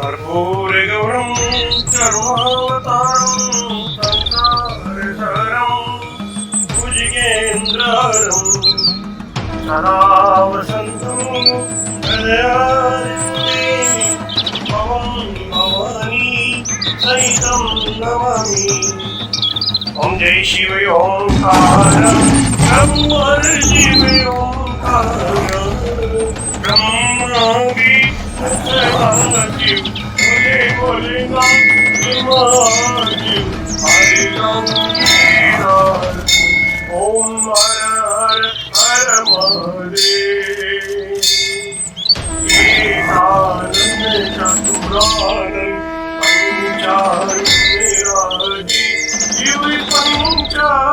कर्पूरगौरं सर्वावतारं संसारसारं भुजगेन्द्रहरं सदा वसन्तं हृदयारण्ये भवं भवानी सहितं नमामि। ॐ जय शिव ओंकार ब्रह्म शिव ओंकार ब्रह्मा शिव बोले बोले शिव हरि राम ओम हर हर हर महादेव एकानंद चतुरानंद पंचानंदराजी शिव पंचानंदराजी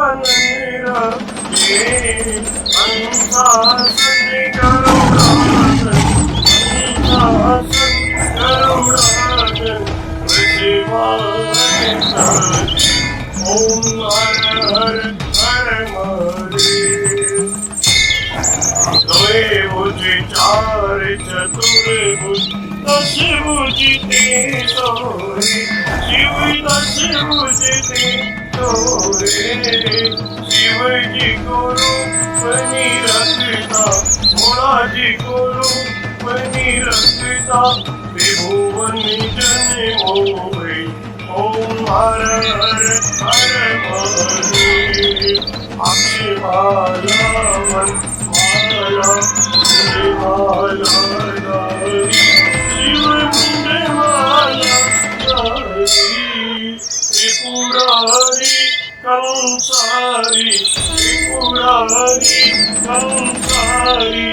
अंशासन करुणासन अंशासन करुणासन ओम हर हर हर महादेव। द्वे भुज चार चतुर्भुज दश भुज ते सोरे शिव दश भुज ते सोरे शिव जी गुरु बनी रखता भोला जी गुरु बनी रखता त्रिभुवन जन मोहे ओम हर हर हर महादेव। अक्षमाला मन माला माला दारी शिव मुंडे माला दारी त्रिपुरारी कंसारी त्रिपुरारी कंसारी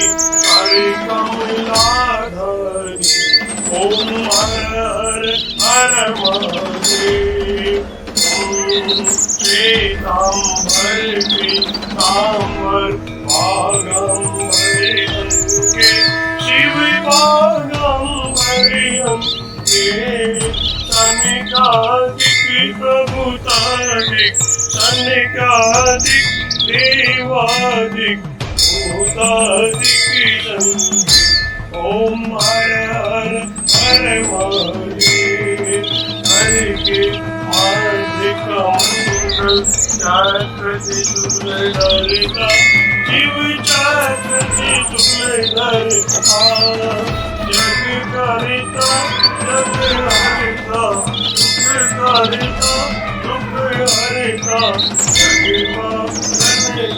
हरि कमलाधारी ओम हर हर हर महादेव। श्वेतांबर पीतांबर भागंबर अंके शिव भागंबर अंके सनिकादिक प्रभुतादिक सनिकादिक देवादिक भूतादिक ओम हर हर हर महादेव। हरि के हार्दिक मंगल चाक्रति सुरधरिता शिव चाक्रति सुरधरिता जग करिता जग हरिता दुख करिता दुख हरिता जग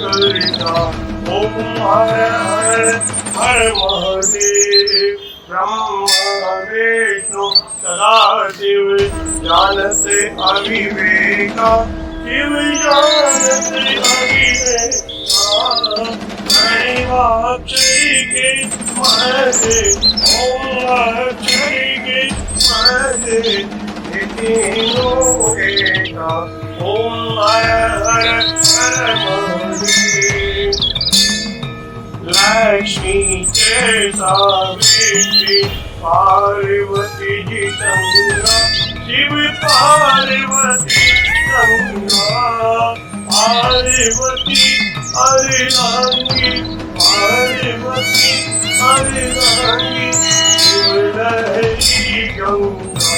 करिता ओम हर हर हर महादेव। ब्रह्मा विष्णु सदाशिव जानते अविवेका शिव जानते अविवेका अक्षय के महे ओम अक्षय के महे तीनों एका ओम हर हर हर महादेव। लक्ष्मी के सावित्री पार्वती जी गंगा शिव पार्वती गंगा पार्वती हरिरांगी पार्वती हरिरांगी शिव लहरी गंगा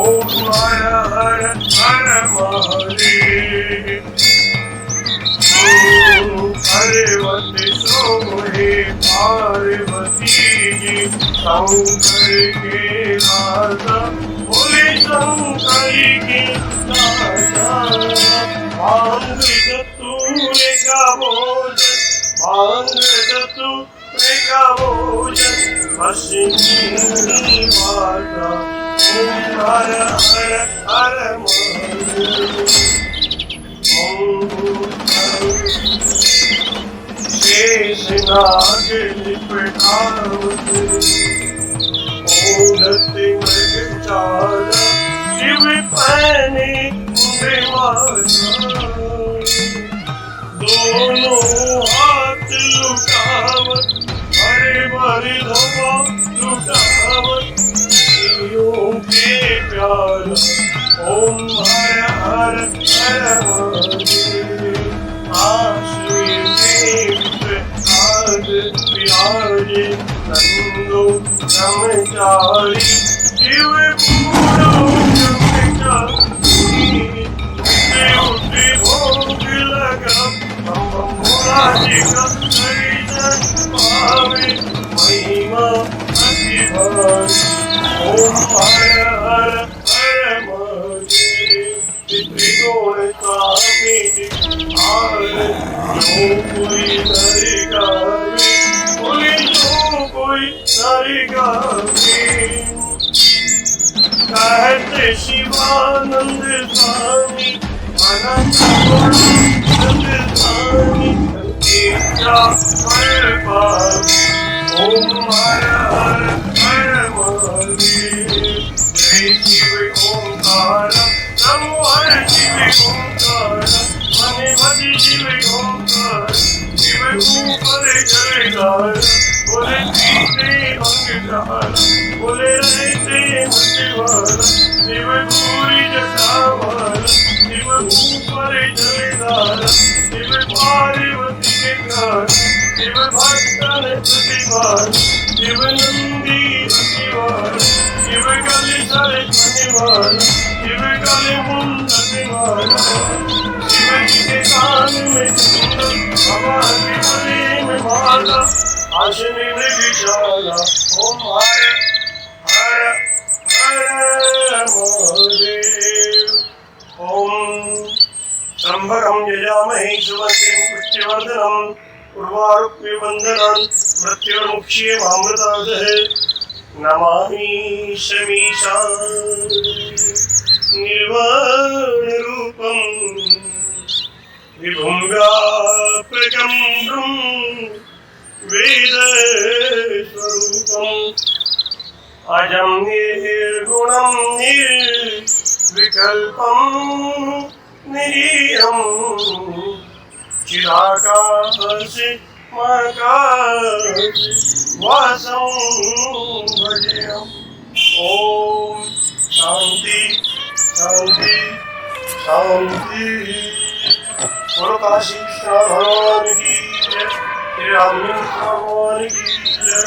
ओम हर हर हर महादेव। पार्वती सोहे पार्वती जी शंकर के राजा बोले शंकर के राजा मांग जतूरे का भोजन मांग जतूरे का भोजन पश्चिमी माता ओम हर हर हर महादेव। शेषनाग लिपटावत ओढ़ते मृगचारा शिव पहने मुंडे माता, दोनों हाथ लुटावत हरे भरी धोबा लुटावत जीवों के प्यार। ओम हर हर हर महादेव। आश्रय देव आज विराजे नंदो ब्रह्मचारी शिव पूरो ब्रह्मचारी। उठे भोग लगा हम भोलाजी का दर्शन पावे महिमा अति भारी। ओम हर हर हर महादेव। त्रिगुण कामिनी आर जो कोई नर गावे, कोई जो कोई नर गावे। कहते शिवानंद स्वामी अनंत गुणानंद स्वामी इच्छा फल पावे। ओम हर हर हर महादेव। जय शिव ओंकार नमो हर शिव ओंकार मने भजी शिव ओंकार। शिव ऊपर जयकार बोले पीते अंगधार, बोले रहते मत शिव पूरी जटावार। शिव ऊपर जयकार शिव पार्वती के प्यार। शिव भक्तन प्रतिभार शिव नंदी प्रतिवार। शिव गले सरे मनिवार शिव गले मुंडवार। शिव जी के कान में कुंडल हमारे गले में माला आशनी में विशाला। ओम हर हर हर महादेव। ओम त्र्यंबकं यजामहे सुगन्धिं पुष्टिवर्धनम् उर्वारुकमिबन्धनान् मृत्युर्मुक्षीयमामृतात्। नमामि शमीशान् निर्वाणरूपं विभुं व्यापकं वेदस्वरूपम् अजं निर्गुणं निर्विकल्पं निरीहं चिदाकाशे वासं भजेयम्। ओम शांति शांति शांति। बोलो काशी विश्वनाथ भगवान की जय। श्री राम भगवान की जय।